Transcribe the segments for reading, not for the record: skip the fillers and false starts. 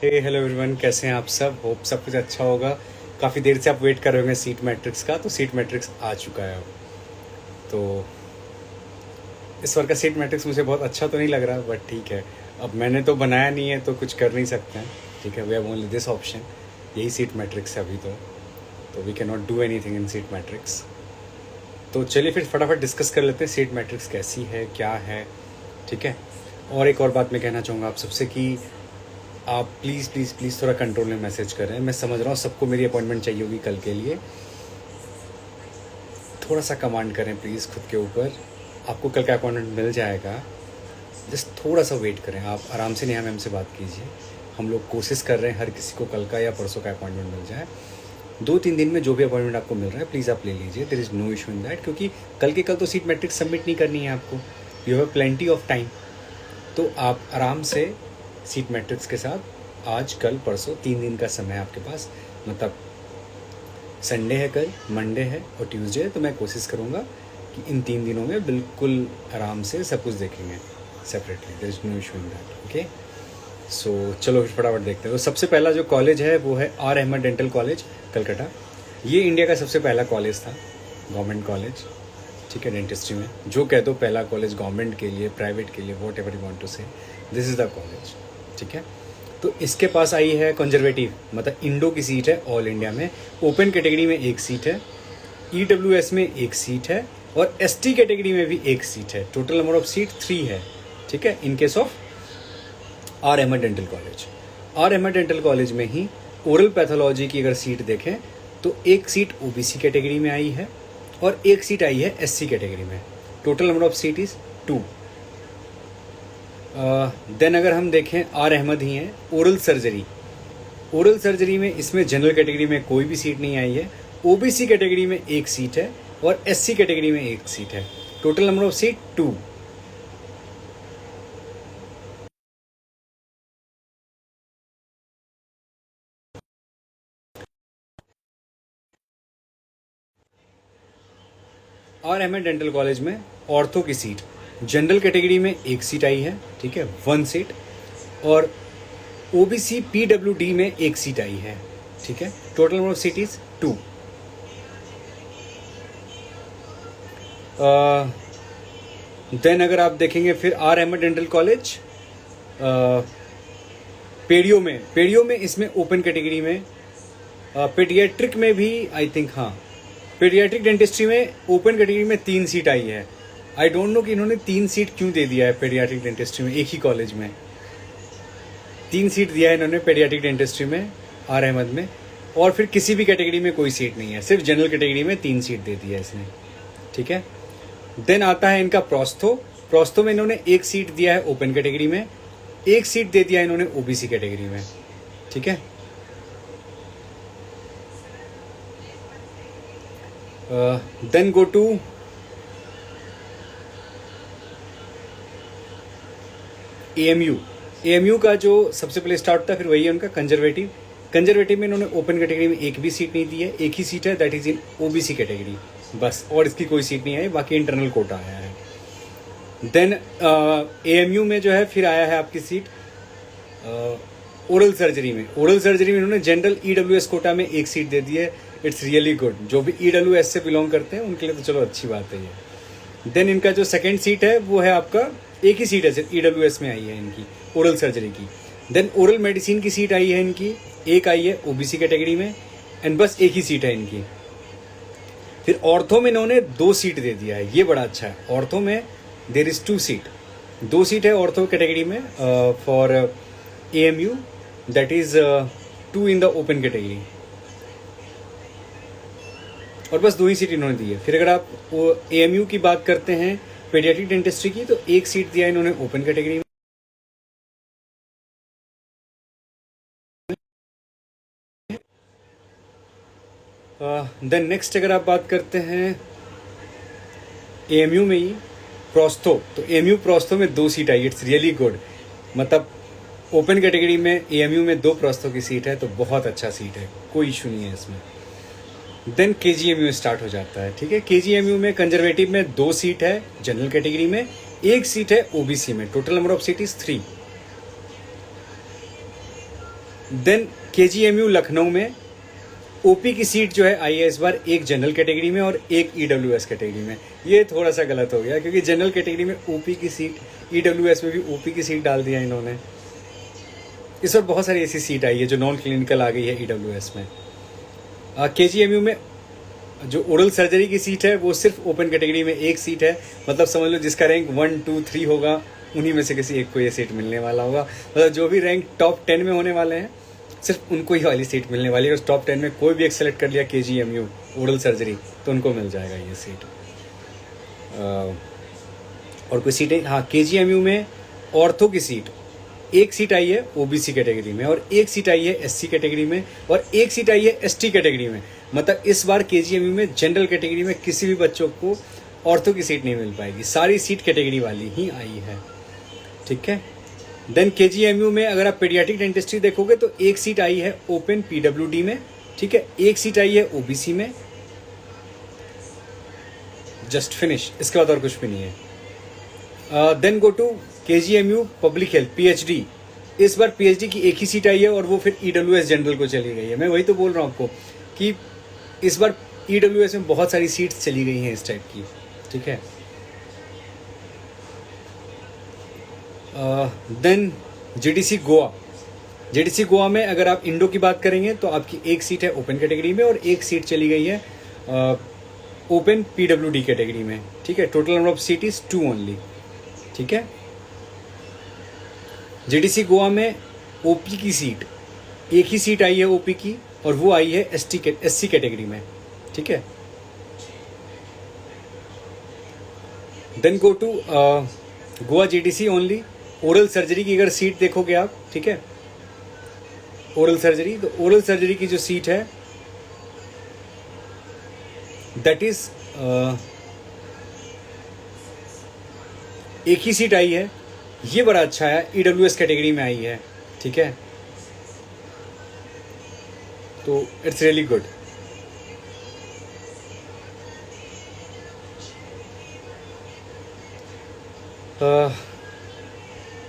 Hello everyone, कैसे हैं आप सब। होप सब कुछ अच्छा होगा। काफ़ी देर से आप वेट कर रहे होंगे सीट मैट्रिक्स का, तो सीट मैट्रिक्स आ चुका है अब। तो इस बार का सीट मैट्रिक्स मुझे बहुत अच्छा तो नहीं लग रहा, बट ठीक है। अब मैंने तो बनाया नहीं है तो कुछ कर नहीं सकते हैं। ठीक है, we have only this option. यही सीट मैट्रिक्स है अभी तो we can not do anything in seat matrix. तो चलिए फिर फटाफट डिस्कस कर लेते हैं सीट मैट्रिक्स कैसी है, क्या है। ठीक है। और एक और बात मैं कहना चाहूँगा आप सबसे कि आप प्लीज़ प्लीज़ प्लीज़ थोड़ा कंट्रोल में मैसेज करें। मैं समझ रहा हूँ सबको मेरी अपॉइंटमेंट चाहिए होगी कल के लिए। थोड़ा सा कमांड करें प्लीज़ खुद के ऊपर। आपको कल का अपॉइंटमेंट मिल जाएगा, जस्ट थोड़ा सा वेट करें। आप आराम से नेहा मैम से बात कीजिए। हम लोग कोशिश कर रहे हैं हर किसी को कल का या परसों का अपॉइंटमेंट मिल जाए। 2-3 दिन में जो भी अपॉइंटमेंट आपको मिल रहा है प्लीज़ आप ले लीजिए। There is no issue in that, क्योंकि कल के कल तो सीट मैट्रिक्स सबमिट नहीं करनी है आपको। You have plenty of time. तो आप आराम से सीट मैट्रिक्स के साथ आज कल परसों 3 दिन का समय है आपके पास। मतलब संडे है कल, मंडे है और ट्यूसडे है। तो मैं कोशिश करूँगा कि इन 3 दिनों में बिल्कुल आराम से सब कुछ देखेंगे separately. There is no issue in that. Okay, so चलो फिर फटाफट देखते हैं। तो सबसे पहला जो कॉलेज है वो है R Ahmed dental college Calcutta. ये इंडिया का सबसे पहला कॉलेज था, गवर्नमेंट कॉलेज। ठीक है, डेंटिस्ट्री में जो कह दो पहला कॉलेज गवर्नमेंट के लिए, प्राइवेट के लिए, whatever you want to say, this is the college. ठीक है। तो इसके पास आई है कंजर्वेटिव, मतलब इंडो की सीट है ऑल इंडिया में। ओपन कैटेगरी में 1 सीट है, EWS में 1 सीट है और ST कैटेगरी में भी 1 सीट है। टोटल नंबर ऑफ सीट 3 है। ठीक है, in case of R Ahmed dental college. R Ahmed dental college में ही ओरल पैथोलॉजी की अगर सीट देखें तो 1 सीट OBC कैटेगरी में आई है और 1 सीट आई है SC कैटेगरी में। Total number of seat is 2। Then अगर हम देखें आर अहमद ही हैं ओरल सर्जरी। ओरल सर्जरी में इसमें जनरल कैटेगरी में कोई भी सीट नहीं आई है। OBC कैटेगरी में 1 सीट है और SC कैटेगरी में 1 सीट है। Total number of seat 2। R Ahmed dental college में ऑर्थो की सीट जनरल कैटेगरी में 1 सीट आई है। ठीक है, 1 सीट। और OBC PWD में 1 सीट आई है। ठीक है, total number of seat is 2। Then अगर आप देखेंगे फिर R Ahmed dental college paedo में इसमें ओपन कैटेगरी में, पेडियाट्रिक में भी आई थिंक, हाँ, पेडियाट्रिक डेंटिस्ट्री में ओपन कैटेगरी में 3 सीट आई है। आई डोंट नो कि इन्होंने 3 सीट क्यों दे दिया है पेडियाट्रिक डेंटिस्ट्री में, एक ही कॉलेज में 3 सीट दिया है इन्होंने पेडियाट्रिक डेंटिस्ट्री में आर अहमद में। और फिर किसी भी कैटेगरी में कोई सीट नहीं है, सिर्फ जनरल कैटेगरी में 3 सीट दे दी है इसने। ठीक है। देन आता है इनका प्रोस्थो में इन्होंने 1 सीट दिया है ओपन कैटेगरी में, 1 सीट दे दिया है इन्होंने OBC कैटेगरी में। ठीक है। देन गो टू AMU का जो सबसे पहले स्टार्ट था, फिर वही है उनका कंजर्वेटिव में इन्होंने ओपन कैटेगरी में 1 भी सीट नहीं दी है। 1 ही सीट है, that is in OBC category बस, और इसकी कोई सीट नहीं आई, बाकी इंटरनल कोटा आया है। देन AMU में जो है फिर आया है आपकी सीट ओरल सर्जरी में इन्होंने जनरल EWS कोटा में 1 सीट दे दी है। It's really good. जो भी EWS से बिलोंग करते हैं उनके लिए तो चलो अच्छी बात है ये। देन इनका जो सेकेंड सीट है वो है आपका, 1 ही सीट है सिर्फ EWS में आई है इनकी ओरल सर्जरी की। देन ओरल मेडिसिन की सीट आई है इनकी, 1 आई है OBC कैटेगरी में, एंड बस 1 ही सीट है इनकी। फिर ऑर्थो में इन्होंने 2 सीट दे दिया है, ये बड़ा अच्छा है। ऑर्थो में देर इज 2 सीट, 2 सीट है ऑर्थो कैटेगरी में for AMU, that is 2 in the open category, और बस 2 ही सीट इन्होंने दी है। फिर अगर आप AMU की बात करते हैं पेडियाट्रिक डेंटिस्ट्री की, तो 1 सीट दिया इन्होंने ओपन कैटेगरी में। देन नेक्स्ट अगर आप बात करते हैं AMU में ही प्रोस्थो, तो AMU प्रोस्थो में 2 seat I. It's really good. मतलब ओपन कैटेगरी में AMU में 2 प्रोस्थो की सीट है, तो बहुत अच्छा सीट है, कोई इशू नहीं है इसमें। देन KGMU स्टार्ट हो जाता है। ठीक है, KGMU में कंजर्वेटिव में 2 सीट है जनरल कैटेगरी में, 1 सीट है OBC में। Total number of seat is 3। Then KGMU Lucknow में ओपी की सीट जो है आई है इस बार एक जनरल कैटेगरी में और एक EWS कैटेगरी में। ये थोड़ा सा गलत हो गया क्योंकि जनरल कैटेगरी में ओपी की सीट, EWS में भी ओपी की सीट डाल दिया इन्होंने। इस बार बहुत सारी ऐसी सीट आई है जो नॉन क्लिनिकल आ गई है EWS में। KGMU में जो ओरल सर्जरी की सीट है वो सिर्फ ओपन कैटेगरी में एक सीट है, मतलब समझ लो जिसका रैंक 1, 2, 3 होगा उन्हीं में से किसी एक को ये सीट मिलने वाला होगा। मतलब जो भी रैंक टॉप 10 में होने वाले हैं सिर्फ उनको ही वाली सीट मिलने वाली है। और टॉप 10 में कोई भी एक सेलेक्ट कर लिया KGMU ओरल सर्जरी तो उनको मिल जाएगा ये सीट। और कोई सीटें, हाँ KGMU में ऑर्थो की सीट, एक सीट आई है OBC कैटेगरी में और एक सीट आई है SC कैटेगरी में और एक सीट आई है ST कैटेगरी में। मतलब इस बार KGMU में जनरल कैटेगरी में किसी भी बच्चों को ऑर्थो की सीट नहीं मिल पाएगी, सारी सीट कैटेगरी वाली ही आई है, ठीक है। देन KGMU में अगर आप पेडियाट्रिक डेंटिस्ट्री देखोगे तो एक सीट आई है ओपन PWD में, ठीक है, एक सीट आई है OBC में, जस्ट फिनिश, इसके बाद और कुछ भी नहीं है। Then go to KGMU public health PhD। इस बार PhD की एक ही सीट आई है और वो फिर EWS जनरल को चली गई है। मैं वही तो बोल रहा हूँ आपको कि इस बार EWS में बहुत सारी सीट्स चली गई हैं इस टाइप की, ठीक है। Then GDC Goa, GDC Goa में अगर आप इंडो की बात करेंगे तो आपकी एक सीट है ओपन कैटेगरी में और एक सीट चली गई है ओपन PWD कैटेगरी में, ठीक है। Total number of seat is 2 only, ठीक है। GDC गोवा में OP की सीट, एक ही सीट आई है OP की और वो आई है SC कैटेगरी में, ठीक है। Then go to Goa GDC only oral surgery की अगर सीट देखोगे आप, ठीक है, ओरल सर्जरी, तो ओरल सर्जरी की जो सीट है दैट इज एक ही सीट आई है, ये बड़ा अच्छा है, EWS कैटेगरी में आई है, ठीक है। तो इट्स रियली गुड।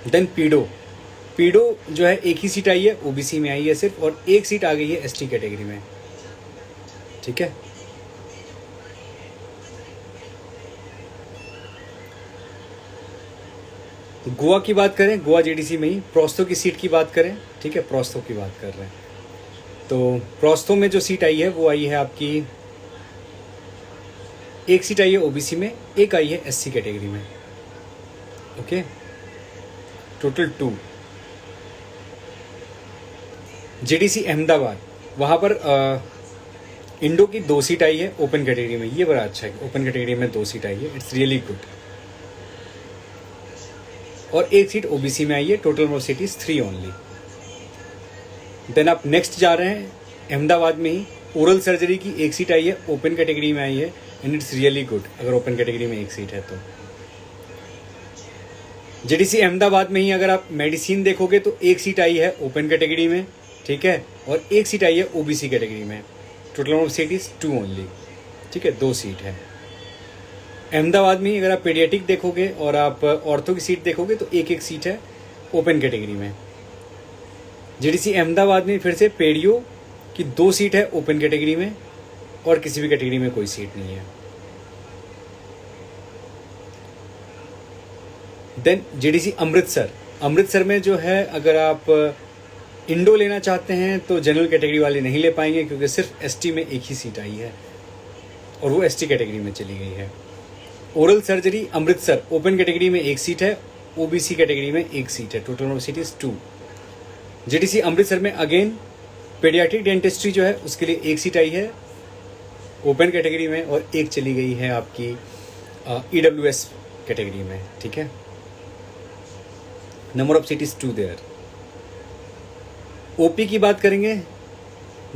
देन पीडो जो है एक ही सीट आई है OBC में आई है सिर्फ और एक सीट आ गई है ST कैटेगरी में, ठीक है। गोवा की बात करें, गोवा GDC में ही प्रोस्थो की सीट की बात करें, ठीक है, प्रोस्थो की बात कर रहे हैं तो प्रोस्थो में जो सीट आई है वो आई है आपकी, एक सीट आई है OBC में, एक आई है SC कैटेगरी में, ओके, टोटल 2। GDC अहमदाबाद, वहाँ पर इंडो की 2 सीट आई है ओपन कैटेगरी में, ये बड़ा अच्छा है, ओपन कैटेगरी में 2 सीट आई है, इट्स रियली गुड। और एक सीट OBC में आई है, total number of seat is 3 only. Then आप नेक्स्ट जा रहे हैं अहमदाबाद में ही ओरल सर्जरी की एक सीट आई है ओपन कैटेगरी में आई है एंड इट्स रियली गुड अगर ओपन कैटेगरी में एक सीट है तो। GDC अहमदाबाद में ही अगर आप मेडिसिन देखोगे तो एक सीट आई है ओपन कैटेगरी में, ठीक है, और एक सीट आई है OBC कैटेगरी में, total number of seat is 2 only, ठीक है, 2 सीट है। अहमदाबाद में ही अगर आप पेडियाट्रिक देखोगे और आप ऑर्थो की सीट देखोगे तो एक एक सीट है ओपन कैटेगरी में। GDC अहमदाबाद में फिर से पेडियो की 2 सीट है ओपन कैटेगरी में और किसी भी कैटेगरी में कोई सीट नहीं है। देन GDC अमृतसर में जो है अगर आप इंडो लेना चाहते हैं तो जनरल कैटेगरी वाले नहीं ले पाएंगे क्योंकि सिर्फ ST में एक ही सीट आई है और वो ST कैटेगरी में चली गई है। Oral surgery Amritsar open category में एक सीट है, OBC कैटेगरी में एक सीट है, total number seat is 2। GDC Amritsar में अगेन पेडियाट्रिक डेंटिस्ट्री जो है उसके लिए एक सीट आई है ओपन कैटेगरी में और एक चली गई है आपकी EWS कैटेगरी में, ठीक है। Number of seat is 2 there. OP की बात करेंगे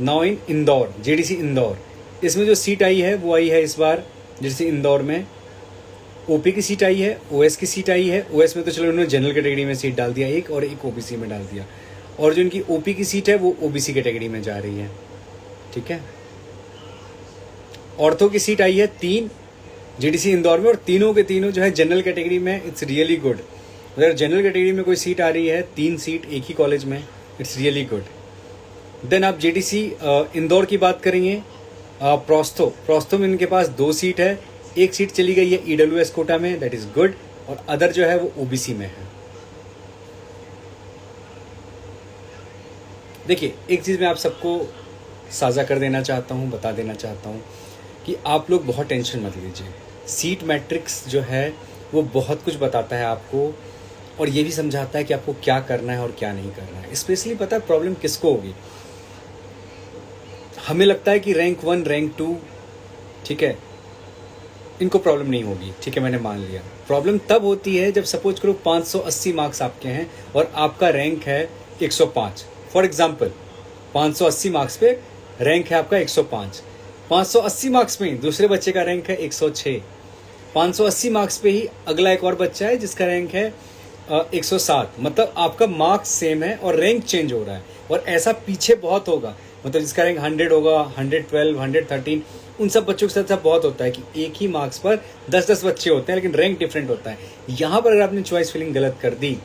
now in Indore, GDC Indore, इसमें जो सीट आई है वो आई है इस बार GDC इंदौर में OP की सीट आई है, OS की सीट आई है, OS में तो चलो उन्होंने जनरल कैटेगरी में सीट डाल दिया एक और एक OBC में डाल दिया और जो इनकी OP की सीट है वो OBC कैटेगरी में जा रही है, ठीक है। ऑर्थो की सीट आई है 3 GDC इंदौर में और तीनों के तीनों जो है जनरल कैटेगरी में, इट्स रियली गुड। अगर जनरल कैटेगरी में कोई सीट आ रही है 3 सीट एक ही कॉलेज में, इट्स रियली गुड। देन आप जेडीसी इंदौर की बात करेंगे, प्रोस्तो में इनके पास 2 सीट है, 1 सीट चली गई है ईडब्ल्यूएस कोटा में, दैट इज गुड, और अदर जो है वो ओबीसी में है। देखिए एक चीज़ मैं आप सबको साझा कर देना चाहता हूँ, बता देना चाहता हूँ कि आप लोग बहुत टेंशन मत लीजिए। सीट मैट्रिक्स जो है वो बहुत कुछ बताता है आपको, और ये भी समझाता है कि आपको क्या करना है और क्या नहीं करना है। स्पेशली पता है प्रॉब्लम किसको होगी? हमें लगता है कि रैंक 1 रैंक 2 ठीक है, इनको प्रॉब्लम नहीं होगी, ठीक है मैंने मान लिया। प्रॉब्लम तब होती है जब सपोज करो 580 मार्क्स आपके हैं और आपका रैंक है 105। फॉर एग्जाम्पल 580 मार्क्स पे रैंक है आपका 105, 580 मार्क्स में दूसरे बच्चे का रैंक है 106, 580 मार्क्स पे ही अगला एक और बच्चा है जिसका रैंक है 107। मतलब आपका मार्क्स सेम है और रैंक चेंज हो रहा है। और ऐसा पीछे बहुत होगा, मतलब जिसका रैंक 100 होगा, 112, 113, उन सब बच्चों के साथ सब बहुत होता है कि एक ही मार्क्स पर 10-10 बच्चे होते हैं लेकिन रैंक डिफरेंट होता है। यहाँ पर अगर आपने चॉइस फिलिंग गलत कर दी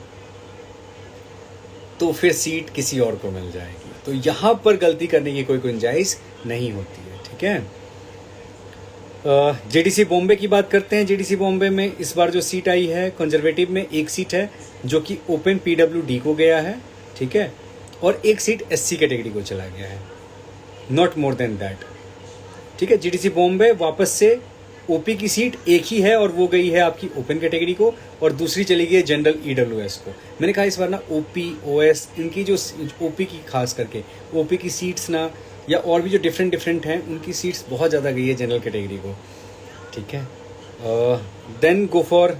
तो फिर सीट किसी और को मिल जाएगी। तो यहाँ पर गलती करने की कोई गुंजाइश नहीं होती है, ठीक है। जेडीसी बॉम्बे की बात करते हैं। जेडीसी बॉम्बे में इस बार जो सीट आई है कंजर्वेटिव में 1 सीट है जो कि ओपन पीडब्ल्यूडी को गया है, ठीक है, और 1 सीट एससी कैटेगरी को चला गया है, नॉट मोर देन दैट, ठीक है। जीडीसी बॉम्बे वापस से ओपी की सीट एक ही है और वो गई है आपकी ओपन कैटेगरी को, और दूसरी चली गई है जनरल ईडब्ल्यूएस को। मैंने कहा इस बार ना ओपी ओएस इनकी जो ओपी की खास करके ओपी की सीट्स ना, या और भी जो डिफरेंट हैं उनकी सीट्स बहुत ज़्यादा गई है जनरल कैटेगरी को, ठीक है। देन गो फॉर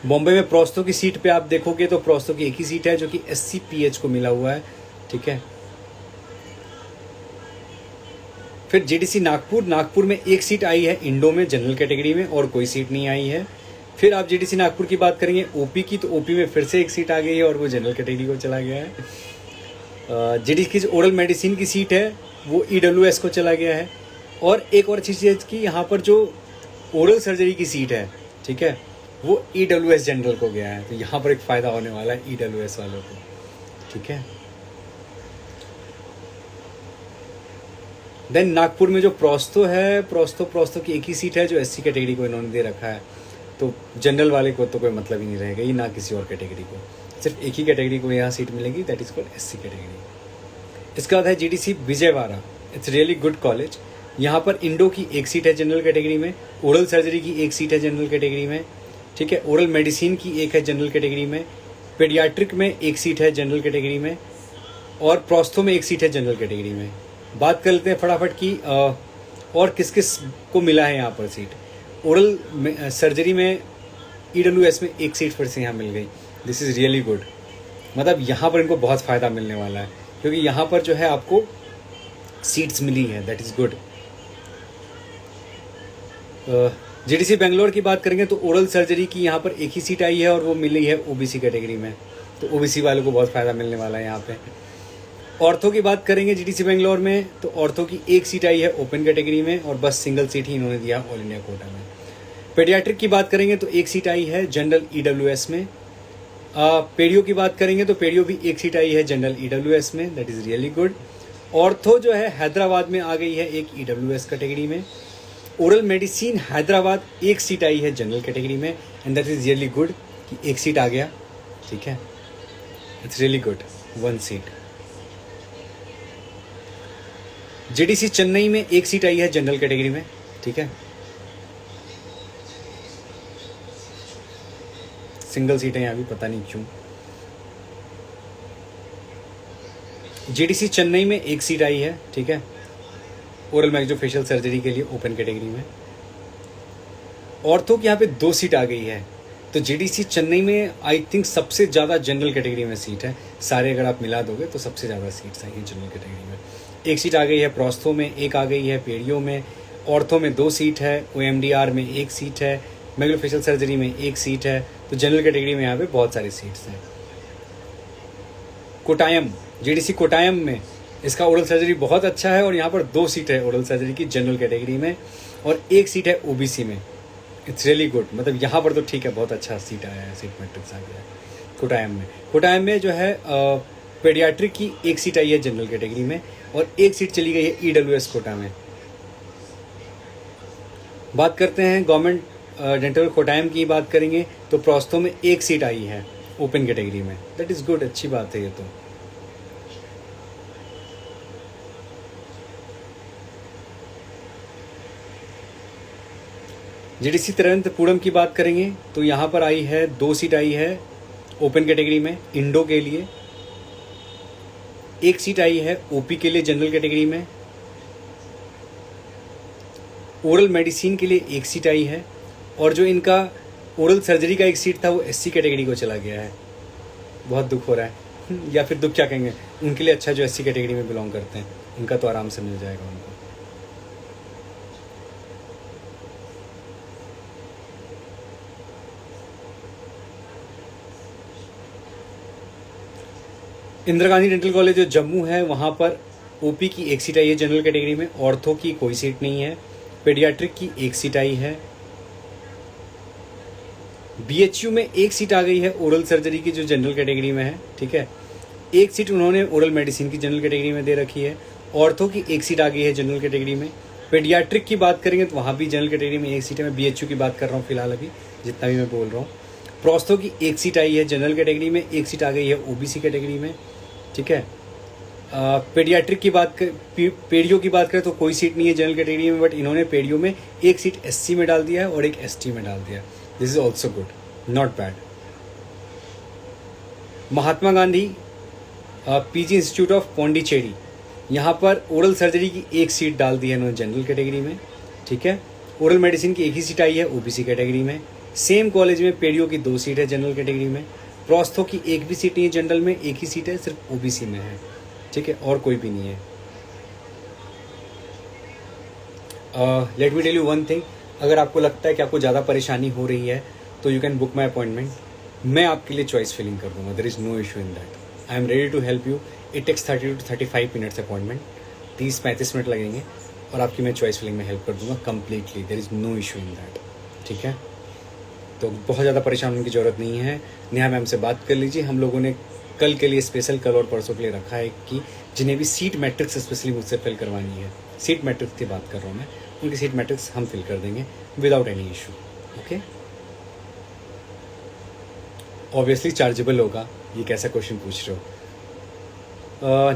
बॉम्बे में प्रोस्तो की सीट पे आप देखोगे तो प्रोस्तो की एक ही सीट है जो कि एससीपीएच को मिला हुआ है, ठीक है। फिर जेडीसी नागपुर में 1 सीट आई है इंडो में जनरल कैटेगरी में, और कोई सीट नहीं आई है। फिर आप जेडीसी नागपुर की बात करेंगे ओपी की, तो ओपी में फिर से 1 सीट आ गई है और वो जनरल कैटेगरी को चला गया है। जेडीसी की जो ओरल मेडिसिन की सीट है वो ईडब्ल्यूएस को चला गया है। और एक और चीज़ की यहाँ पर जो ओरल सर्जरी की सीट है, ठीक है, वो ईडब्ल्यूएस जनरल को गया है। तो यहाँ पर एक फ़ायदा होने वाला है ईडब्ल्यूएस वालों को, ठीक है। देन नागपुर में जो प्रोस्तो है, प्रोस्तो की एक ही सीट है जो एससी कैटेगरी को इन्होंने दे रखा है। तो जनरल वाले को तो कोई मतलब ही नहीं रहेगा, ये ना किसी और कैटेगरी को, सिर्फ एक ही कैटेगरी को यहाँ सीट मिलेगी, that is called SC category. इसके बाद है GDC Vijayawada, it's really good college. यहाँ पर इंडो की 1 सीट है जनरल कैटेगरी में, ओरल सर्जरी की 1 सीट है जनरल कैटेगरी में, ठीक है, ओरल मेडिसिन की 1 है जनरल कैटेगरी में, पेडियाट्रिक में 1 सीट है जनरल कैटेगरी में, और प्रोस्थो में 1 सीट है जनरल कैटेगरी में। बात कर लेते हैं फटाफट की और किस किस को मिला है यहाँ पर सीट। ओरल सर्जरी में ईडब्ल्यूएस में 1 सीट फिर से यहाँ मिल गई, दिस इज़ रियली गुड। मतलब यहाँ पर इनको बहुत फ़ायदा मिलने वाला है क्योंकि यहाँ पर जो है आपको सीट्स मिली हैं, that is good. JDC Bangalore की बात करेंगे तो ओरल सर्जरी की यहाँ पर 1 ही सीट आई है और वो मिली है ओबीसी कैटेगरी में, तो ओबीसी वालों को बहुत फ़ायदा मिलने वाला है यहाँ पे। ऑर्थो की बात करेंगे जीडीसी बेंगलोर में तो ऑर्थो की 1 सीट आई है ओपन कैटेगरी में और बस सिंगल सीट ही इन्होंने दिया ऑल इंडिया कोटा में। पेडियाट्रिक की बात करेंगे तो 1 सीट आई है जनरल ईडब्ल्यूएस में। पेडियो की बात करेंगे तो पेडियो भी 1 सीट आई है जनरल ईडब्ल्यूएस में, that is really good. Ortho जो है हैदराबाद में आ गई है एक ईडब्ल्यूएस कैटेगरी में। ओरल मेडिसिन हैदराबाद 1 सीट आई है जनरल कैटेगरी में and that is really good कि 1 सीट आ गया, ठीक है, it's really good, 1 seat. JDC Chennai में 1 सीट आई है जनरल कैटेगरी में, ठीक है, सिंगल सीट है यहाँ भी, पता नहीं क्यों। जेडीसी चेन्नई में 1 सीट आई है, ठीक है, ओरल मैक्सिलोफेशियल सर्जरी के लिए ओपन कैटेगरी में। ऑर्थो की यहाँ पे 2 सीट आ गई है, तो जेडीसी चेन्नई में आई थिंक सबसे ज़्यादा जनरल कैटेगरी में सीट है, सारे अगर आप मिला दोगे तो सबसे ज़्यादा सीट्स आई हैं जनरल कैटेगरी में। 1 सीट आ गई है प्रोस्थो में, 1 आ गई है पेडियो में, ऑर्थो में 2 सीट है, ओएमडीआर में 1 सीट है, मैक्सिलोफेशियल सर्जरी में 1 सीट है, तो जनरल कैटेगरी में यहाँ पे बहुत सारी सीट्स हैं। कोटायम, जेडीसी कोटायम में इसका ओरल सर्जरी बहुत अच्छा है और यहाँ पर 2 सीट है ओरल सर्जरी की जनरल कैटेगरी में और 1 सीट है ओबीसी में, इट्स रियली गुड। मतलब यहाँ पर तो ठीक है, बहुत अच्छा सीट आया है, सीट मैट्रिक्स आ गया है कोटायम में। कोटायम में जो है पेडियाट्रिक की एक सीट आई है जनरल कैटेगरी में और एक सीट चली गई है ईडब्ल्यूएस कोटा में। बात करते हैं गवर्नमेंट डेंटल कोटायम की बात करेंगे तो प्रोस्थो में एक सीट आई है ओपन कैटेगरी में। दैट इज़ गुड, अच्छी बात है ये तो। जीडीसी तिरुवनंतपुरम की बात करेंगे तो यहाँ पर आई है 2 सीट आई है ओपन कैटेगरी में इंडो के लिए, एक सीट आई है ओपी के लिए जनरल कैटेगरी में, ओरल मेडिसिन के लिए एक सीट आई है और जो इनका ओरल सर्जरी का एक सीट था वो एससी कैटेगरी को चला गया है। बहुत दुख हो रहा है या फिर दुख क्या कहेंगे, उनके लिए अच्छा जो एससी कैटेगरी में बिलोंग करते हैं उनका तो आराम से मिल जाएगा उनको। इंदिरा गांधी डेंटल कॉलेज जो जम्मू है वहाँ पर ओपी की एक सीट आई है जनरल कैटेगरी में, ऑर्थो की कोई सीट नहीं है, पेडियाट्रिक की एक सीट आई है, बीएचयू में एक सीट आ गई है ओरल सर्जरी की जो जनरल कैटेगरी में है, ठीक है। एक सीट उन्होंने ओरल मेडिसिन की जनरल कैटेगरी में दे रखी है, ऑर्थो की एक सीट आ गई है जनरल कैटेगरी में, पेडियाट्रिक की बात करेंगे तो वहाँ भी जनरल कैटेगरी में एक सीट है। मैं बीएचयू की बात कर रहा हूँ फिलहाल अभी जितना भी मैं बोल रहा हूँ। प्रोस्थो की एक सीट आई है जनरल कैटेगरी में, एक सीट आ गई है ओबीसी कैटेगरी में, ठीक है। पेडियाट्रिक की बात पेडियो की बात करें तो कोई सीट नहीं है जनरल कैटेगरी में, बट इन्होंने पेडियो में एक सीट एससी में डाल दिया है और एक एसटी में डाल दिया है। This is also good, not bad. Mahatma Gandhi PG institute of Pondicherry, यहाँ पर ओरल सर्जरी की एक सीट डाल दी है इन्होंने जनरल कैटेगरी में, ठीक है। ओरल मेडिसिन की एक ही सीट आई है ओबीसी कैटेगरी में। सेम कॉलेज में पेडियो की 2 सीट है जनरल कैटेगरी में, प्रोस्थो की एक भी सीट नहीं है जनरल में, एक ही सीट है सिर्फ ओबीसी में है, ठीक है, और कोई भी नहीं है। Let me tell you one thing, अगर आपको लगता है कि आपको ज़्यादा परेशानी हो रही है तो you can book my appointment, मैं आपके लिए चॉइस फिलिंग कर दूंगा। There is no issue in that, I am ready to help you. It takes 30 to 35 minutes appointment, 30-35 minute लगेंगे और आपकी मैं चॉइस फिलिंग में हेल्प कर दूंगा completely. There is no issue in that, ठीक है। तो बहुत ज़्यादा परेशान होने की ज़रूरत नहीं है। नेहा मैम से बात कर लीजिए, हम लोगों ने कल के लिए स्पेशल, कल और परसों के लिए रखा है कि जिन्हें भी सीट मैट्रिक्स स्पेशली मुझसे फिल करवानी है, सीट मैट्रिक्स की बात कर रहा हूँ मैं, उनकी सीट मैट्रिक्स हम फिल कर देंगे without any issue, okay. Obviously chargeable होगा, ये कैसा क्वेश्चन पूछ रहे हो।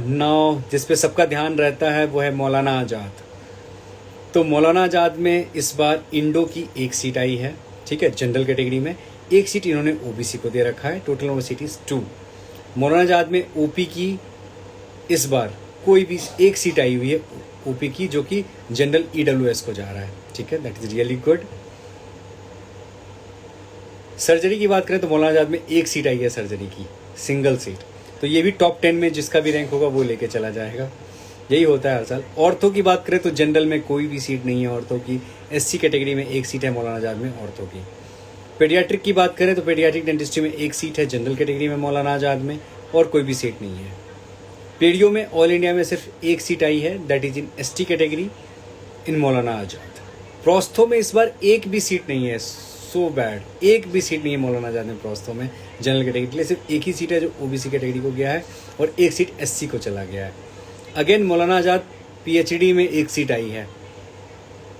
नाउ जिस पे सबका ध्यान रहता है वो है मौलाना आज़ाद। तो मौलाना आज़ाद में इस बार इंडो की एक सीट आई है, ठीक है, जनरल कैटेगरी में। एक सीट इन्होंने ओबीसी को दे रखा है, टोटल नंबर सीट इज 2। मौलाना आज़ाद में ओपी की इस बार कोई भी एक सीट आई हुई है ओपी की, जो कि जनरल ईडब्ल्यूएस को जा रहा है, ठीक है, that is really good. Surgery की बात करें तो मौलाना आज़ाद में एक सीट आई है सर्जरी की, सिंगल सीट, तो ये भी टॉप 10 में जिसका भी रैंक होगा वो लेके चला जाएगा, यही होता है हर साल। ऑर्थो की बात करें तो जनरल में कोई भी सीट नहीं है ऑर्थो की, एससी कैटेगरी में एक सीट है मौलाना आज़ाद में ऑर्थो की। पेडियाट्रिक की बात करें तो पेडियाट्रिक डेंटिस्ट्री में एक सीट है जनरल कैटेगरी में मौलाना आज़ाद में, और कोई भी सीट नहीं है। पेडियो में ऑल इंडिया में सिर्फ एक सीट आई है, that is in ST category in Maulana Azad. Prostho में इस बार एक भी सीट नहीं है, सो बैड, एक भी सीट नहीं है मौलाना आज़ाद में प्रोस्थो में जनरल कैटेगरी के लिए, सिर्फ एक ही सीट है जो ओबीसी कैटेगरी को गया है और एक सीट एससी को चला गया है। अगेन मौलाना आज़ाद पीएचडी में एक सीट आई है,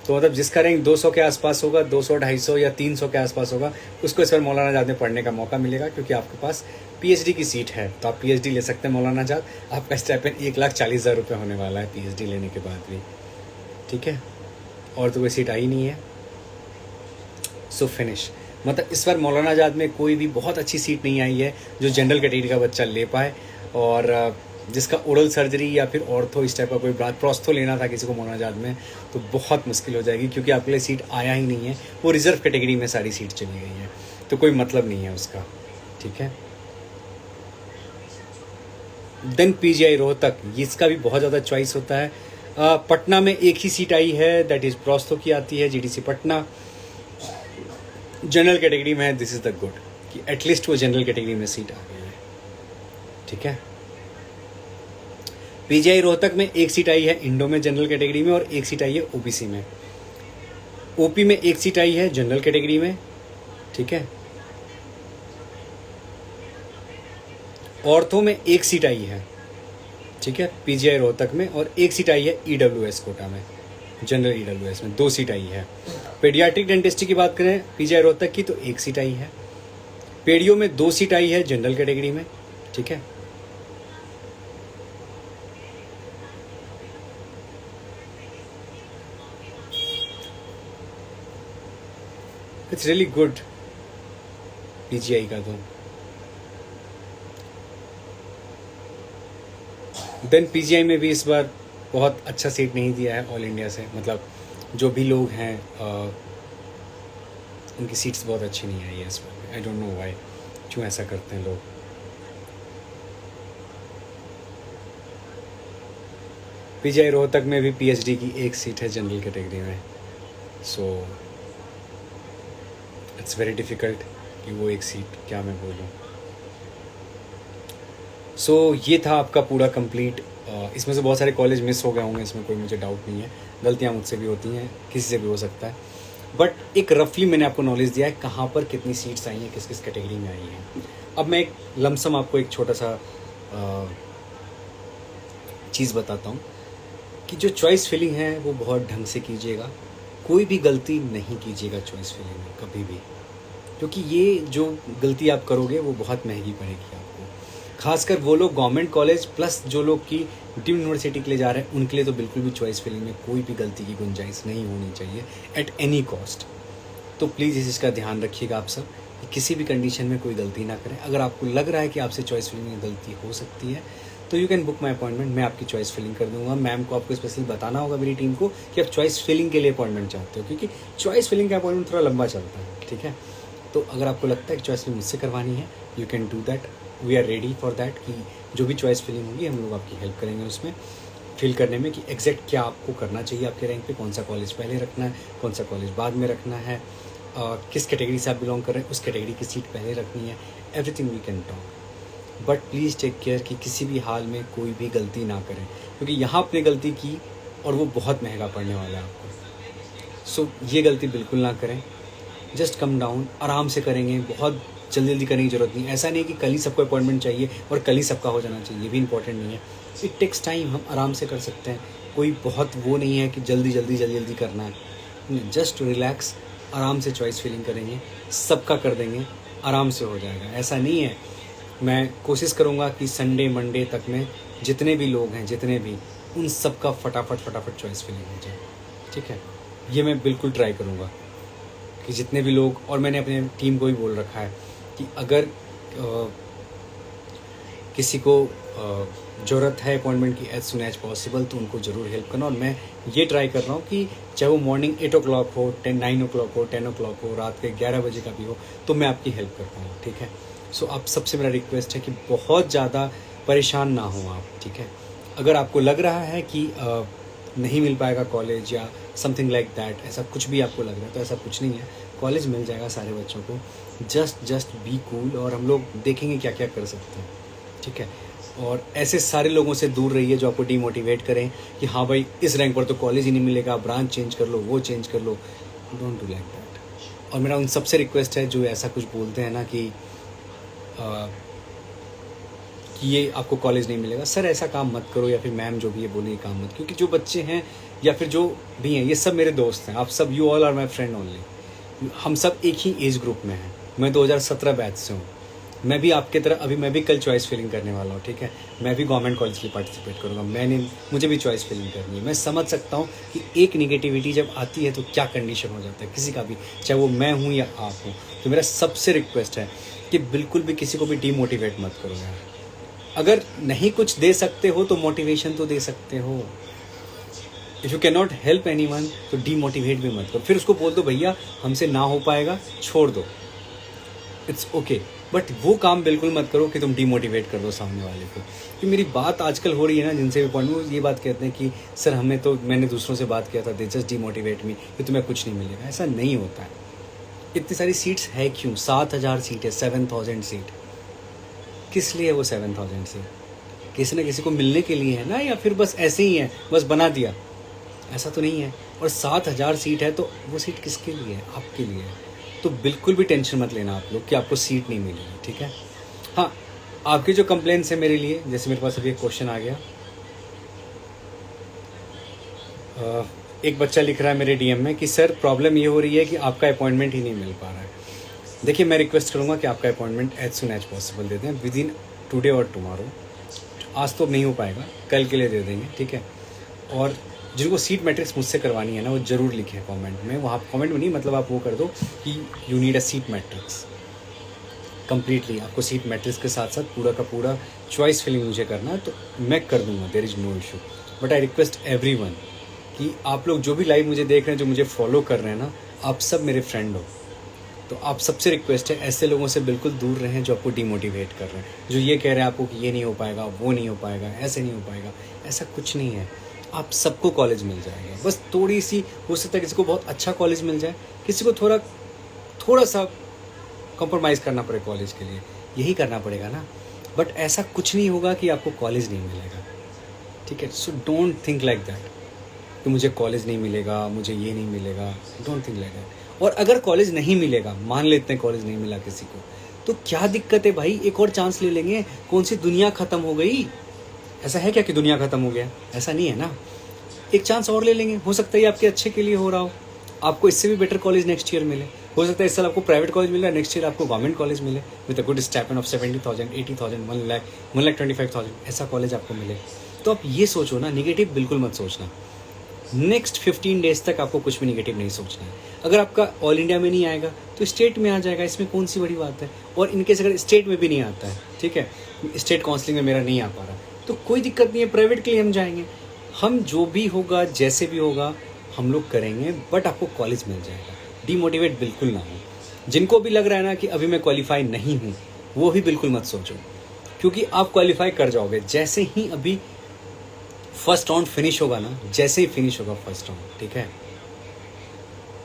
तो मतलब जिसका रैंक 200 के आसपास होगा, 200, 250 या 300 के आसपास होगा, उसको इस बार मौलाना आज़ाद में पढ़ने का मौका मिलेगा, क्योंकि आपके पास पीएचडी की सीट है, तो आप पीएचडी ले सकते हैं मौलाना आज़ाद। आपका स्टाइपेंड 1,40,000 रुपये होने वाला है पीएचडी लेने के बाद भी, ठीक है, और तो कोई सीट आई नहीं है, सो फिनिश। मतलब इस बार मौलाना आज़ाद में कोई भी बहुत अच्छी सीट नहीं आई है जो जनरल कैटेगरी का बच्चा ले पाए, और जिसका ओरल सर्जरी या फिर ऑर्थो इस टाइप का कोई प्रोस्थो लेना था किसी को मौलाना आज़ाद में, तो बहुत मुश्किल हो जाएगी, क्योंकि आपके लिए सीट आया ही नहीं है, वो रिजर्व कैटेगरी में सारी सीट चली गई है, तो कोई मतलब नहीं है उसका, ठीक है। देन पीजीआई रोहतक, इसका भी बहुत ज़्यादा चॉइस होता है। पटना में एक ही सीट आई है, दैट इज़ प्रोस्थो की आती है, जीडीसी पटना, जनरल कैटेगरी में है। दिस इज़ द गुड कि एटलीस्ट वो जनरल कैटेगरी में सीट आ गई है, ठीक है। पीजीआई रोहतक में एक सीट आई है इंडो में जनरल कैटेगरी में, और एक सीट आई है ओबीसी में। ओपी में एक सीट आई है जनरल कैटेगरी में, ठीक है। औरतों में एक सीट आई है, ठीक है, पीजीआई रोहतक में, और एक सीट आई है ईडब्ल्यूएस कोटा में, जनरल ईडब्ल्यूएस में 2 सीट आई है। पेडियाट्रिक डेंटिस्ट्री की बात करें पीजीआई रोहतक की तो 1 सीट आई है। पेडियो में 2 सीट आई है जनरल कैटेगरी में, ठीक है। इट्स रियली गुड पीजीआई का तो। देन पीजीआई में भी इस बार बहुत अच्छा सीट नहीं दिया है ऑल इंडिया से, मतलब जो भी लोग हैं उनकी सीट्स बहुत अच्छी नहीं आई है इस बार। आई डोंट नो व्हाई, क्यों ऐसा करते हैं लोग। पीजीआई रोहतक में भी पीएचडी की 1 सीट है जनरल कैटेगरी में, सो इट्स वेरी डिफ़िकल्ट कि वो 1 सीट क्या मैं बोलूँ। सो ये था आपका पूरा कंप्लीट। इसमें से बहुत सारे कॉलेज मिस हो गए होंगे, इसमें कोई मुझे डाउट नहीं है, गलतियाँ मुझसे भी होती हैं, किसी से भी हो सकता है, बट एक रफली मैंने आपको नॉलेज दिया है कहाँ पर कितनी सीट्स आई हैं, किस किस कैटेगरी में आई हैं। अब मैं एक लमसम आपको एक छोटा सा चीज़ बताता हूँ कि जो चॉइस फिलिंग है वो बहुत ढंग से कीजिएगा, कोई भी गलती नहीं कीजिएगा चॉइस फिलिंग में कभी भी, क्योंकि ये जो गलती आप करोगे वो बहुत महंगी पड़ेगी आपको। खासकर वो लोग गवर्नमेंट कॉलेज प्लस जो लोग की डीम्ड यूनिवर्सिटी के लिए जा रहे हैं उनके लिए तो बिल्कुल भी चॉइस फिलिंग में कोई भी गलती की गुंजाइश नहीं होनी चाहिए एट एनी कॉस्ट। तो प्लीज़ इस चीज़ का ध्यान रखिएगा आप सब कि किसी भी कंडीशन में कोई गलती ना करें। अगर आपको लग रहा है कि आपसे चॉइस फिलिंग में गलती हो सकती है तो you can book my appointment, मैं आपकी चॉइस फिलिंग कर दूंगा। मैम को आपको स्पेशली बताना होगा मेरी टीम को कि आप चॉइस फिलिंग के लिए अपॉइंटमेंट चाहते हो, क्योंकि चॉइस फिलिंग का अपॉइंटमेंट थोड़ा लंबा चलता है, ठीक है। तो अगर आपको लगता है कि चॉइस फिलिंग मुझसे करवानी है, you can do that, we are ready for that. कि जो भी चॉइस फिलिंग होगी हम लोग आपकी हेल्प करेंगे उसमें फिल करने में कि एग्जैक्ट क्या आपको करना चाहिए आपके रैंक पे, कौन सा कॉलेज पहले रखना है, कौन सा कॉलेज बाद में रखना है, किस कैटेगरी से आप बिलोंग कर रहे हैं उस कैटेगरी की सीट पहले रखनी है, everything we can talk. But please take care कि किसी भी हाल में कोई भी गलती ना करें, क्योंकि यहाँ आपने गलती की और वो बहुत महंगा पड़ने वाला है आपको। सो ये गलती बिल्कुल ना करें, जस्ट कम डाउन, आराम से करेंगे, बहुत जल्दी जल्दी करने की ज़रूरत नहीं। ऐसा नहीं कि कल ही सबको अपॉइंटमेंट चाहिए और कल ही सबका हो जाना चाहिए, ये भी इंपॉर्टेंट नहीं है। इट टेक्स टाइम, हम आराम से कर सकते हैं, कोई बहुत वो नहीं है कि जल्दी जल्दी जल्दी जल्दी करना है। जस्ट रिलैक्स, आराम से चॉइस फिलिंग करेंगे, सबका कर देंगे, आराम से हो जाएगा। ऐसा नहीं है, मैं कोशिश करूँगा कि संडे मंडे तक में जितने भी लोग हैं, जितने भी, उन सबका फटाफट चॉइस फिलिंग हो जाए, ठीक है। ये मैं बिल्कुल ट्राई करूँगा कि जितने भी लोग, और मैंने अपने टीम को भी बोल रखा है कि अगर किसी को ज़रूरत है अपॉइंटमेंट की एज सुन एज पॉसिबल तो उनको ज़रूर हेल्प करना। और मैं ये ट्राई कर रहा हूँ कि चाहे वो मॉर्निंग 8 o'clock हो, 9 o'clock हो, 10 o'clock हो, रात के 11 बजे का भी हो, तो मैं आपकी हेल्प कर पाऊँ, ठीक है। सो आप सबसे मेरा रिक्वेस्ट है कि बहुत ज़्यादा परेशान ना हो आप, ठीक है। अगर आपको लग रहा है कि नहीं मिल पाएगा कॉलेज या समथिंग लाइक दैट, ऐसा कुछ भी आपको लग रहा है तो ऐसा कुछ नहीं है, कॉलेज मिल जाएगा सारे बच्चों को। जस्ट बी कूल, और हम लोग देखेंगे क्या क्या कर सकते हैं, ठीक है। और ऐसे सारे लोगों से दूर रहिए जो आपको डीमोटिवेट करें कि हाँ भाई इस रैंक पर तो कॉलेज ही नहीं मिलेगा, ब्रांच चेंज कर लो, वो चेंज कर लो। Don't do like that. और मेरा उन सबसे रिक्वेस्ट है जो ऐसा कुछ बोलते हैं ना कि ये आपको कॉलेज नहीं मिलेगा, सर ऐसा काम मत करो, या फिर मैम जो भी ये बोले ये काम मत, क्योंकि जो बच्चे हैं या फिर जो भी हैं ये सब मेरे दोस्त हैं। आप सब, you all are my friend only. हम सब एक ही एज ग्रुप में हैं। मैं 2017 बैच से हूँ। मैं भी आपके तरह, अभी मैं भी कल चॉइस फिलिंग करने वाला हूँ, ठीक है। मैं भी गवर्नमेंट कॉलेज के लिए पार्टिसिपेट करूँगा, मुझे भी चॉइस फिलिंग करनी है। मैं समझ सकता हूँ कि एक निगेटिविटी जब आती है तो क्या कंडीशन हो जाता है किसी का भी, चाहे वो मैं हूँ या आप हूँ। तो मेरा सबसे रिक्वेस्ट है कि बिल्कुल भी किसी को भी डीमोटिवेट मत करो यार। अगर नहीं कुछ दे सकते हो तो मोटिवेशन तो दे सकते हो। If you can not help any one तो डीमोटिवेट भी मत करो। फिर उसको बोल दो भैया हमसे ना हो पाएगा, छोड़ दो, इट्स ओके। बट वो काम बिल्कुल मत करो कि तुम डीमोटिवेट कर दो सामने वाले को। कि मेरी बात आजकल हो रही है ना, जिनसे भी पॉइंट वो ये बात कहते हैं कि सर मैंने दूसरों से बात किया था, दे जस्ट डीमोटिवेट मी कि तुम्हें कुछ नहीं मिलेगा। ऐसा नहीं होता है। इतनी सारी सीट्स है क्यों? 7,000 सीट है, 7,000 सीट किस लिए है? वो 7,000 सीट किसी न किसी को मिलने के लिए है ना, या फिर बस ऐसे ही है, बस बना दिया? ऐसा तो नहीं है। और 7,000 सीट है तो वो सीट किसके लिए है? आपके लिए है। तो बिल्कुल भी टेंशन मत लेना आप लोग कि आपको सीट नहीं मिलेगी, ठीक है। हाँ, आपकी जो कंप्लेंट्स है मेरे लिए, जैसे मेरे पास अभी एक क्वेश्चन आ गया, एक बच्चा लिख रहा है मेरे डीएम में कि सर प्रॉब्लम ये हो रही है कि आपका अपॉइंटमेंट ही नहीं मिल पा रहा है। देखिए, मैं रिक्वेस्ट करूँगा कि आपका appointment as soon as possible दे दें, विद इन टुडे और टुमारो। आज तो नहीं हो पाएगा, कल के लिए दे देंगे, ठीक है। और जिनको सीट मैट्रिक्स मुझसे करवानी है ना, वो ज़रूर लिखें कमेंट में। वहाँ कमेंट में नहीं, मतलब आप वो कर दो कि you need a seat matrix completely. आपको सीट मैट्रिक्स के साथ साथ पूरा का पूरा चॉइस फिलिंग मुझे करना है, तो मैं कर दूंगा, there is no issue. But I request everyone कि आप लोग जो भी लाइव मुझे देख रहे हैं, जो मुझे फॉलो कर रहे हैं ना, आप सब मेरे फ्रेंड हो, तो आप सबसे रिक्वेस्ट है ऐसे लोगों से बिल्कुल दूर रहें जो आपको डिमोटिवेट कर रहे हैं, जो ये कह रहे हैं आपको कि ये नहीं हो पाएगा, वो नहीं हो पाएगा, ऐसे नहीं हो पाएगा। ऐसा कुछ नहीं है, आप सबको कॉलेज मिल जाएगा। बस थोड़ी सी हो सकता है किसी को बहुत अच्छा कॉलेज मिल जाए, किसी को थोड़ा सा कॉम्प्रोमाइज़ करना पड़े कॉलेज के लिए, यही करना पड़ेगा ना। बट ऐसा कुछ नहीं होगा कि आपको कॉलेज नहीं मिलेगा, ठीक है। So don't think like that कि मुझे कॉलेज नहीं मिलेगा, मुझे ये नहीं मिलेगा, डोंट थिंक लाइक दैट। और अगर कॉलेज नहीं मिलेगा, मान लेते हैं कॉलेज नहीं मिला किसी को, तो क्या दिक्कत है भाई, एक और चांस ले लेंगे। कौन सी दुनिया ख़त्म हो गई? ऐसा है क्या कि दुनिया ख़त्म हो गया? ऐसा नहीं है ना। एक चांस और ले लेंगे, हो सकता है ये आपके अच्छे के लिए हो रहा हो, आपको इससे भी बेटर कॉलेज नेक्स्ट ईयर मिले। हो सकता है इस साल आपको प्राइवेट कॉलेज मिले, नेक्स्ट ईयर आपको गवर्नमेंट कॉलेज मिले with a good stipend of 70,000, 80,000, 1 lakh, 1,25,000, ऐसा कॉलेज आपको मिले। तो आप ये सोचो ना, निगेटिव बिल्कुल मत सोचना। नेक्स्ट 15 डेज तक आपको कुछ भी निगेटिव नहीं सोचना है। अगर आपका ऑल इंडिया में नहीं आएगा तो स्टेट में आ जाएगा, इसमें कौन सी बड़ी बात है। और इनकेस अगर स्टेट में भी नहीं आता है, ठीक है, स्टेट काउंसलिंग में मेरा नहीं आ पा रहा, तो कोई दिक्कत नहीं है, प्राइवेट के लिए हम जाएंगे। हम जो भी होगा, जैसे भी होगा, हम लोग करेंगे, बट आपको कॉलेज मिल जाएगा। डीमोटिवेट बिल्कुल ना हो। जिनको भी लग रहा है ना कि अभी मैं क्वालिफाई नहीं हूँ, वो भी बिल्कुल मत सोचो, क्योंकि आप क्वालिफाई कर जाओगे। जैसे ही अभी फर्स्ट राउंड फिनिश होगा ना, जैसे ही फिनिश होगा फर्स्ट राउंड, ठीक है,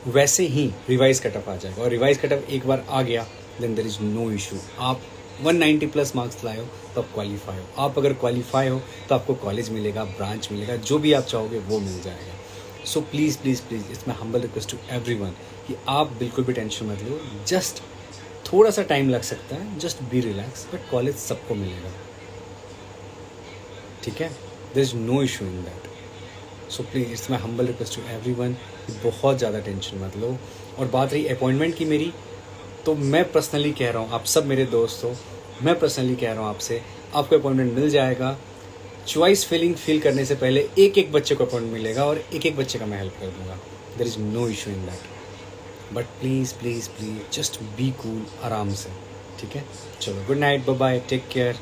वैसे ही रिवाइज कटअप आ जाएगा। और रिवाइज कटअप एक बार आ गया, then there is no issue. आप 190+ मार्क्स लाए हो तो आप क्वालिफाई हो। आप अगर क्वालिफाई हो तो आपको कॉलेज मिलेगा, ब्रांच मिलेगा, जो भी आप चाहोगे वो मिल जाएगा। So please please please, it's my humble request to everyone कि आप बिल्कुल भी टेंशन मत लो। जस्ट थोड़ा सा टाइम लग सकता है, just be relax, but college सबको मिलेगा, ठीक है। There is no issue in that. So please, it's my humble request to everyone, बहुत ज़्यादा टेंशन मत लो। और बात रही अपॉइंटमेंट की मेरी, तो मैं पर्सनली कह रहा हूँ, आप सब मेरे दोस्त हो, मैं पर्सनली कह रहा हूँ आपसे, आपको अपॉइंटमेंट मिल जाएगा। चॉइस फिल करने से पहले एक एक बच्चे को अपॉइंटमेंट मिलेगा और एक एक बच्चे का मैं हेल्प कर दूँगा। There is no issue in that. But please please please just be cool, आराम से, ठीक है। चलो, good night, bye bye, take care.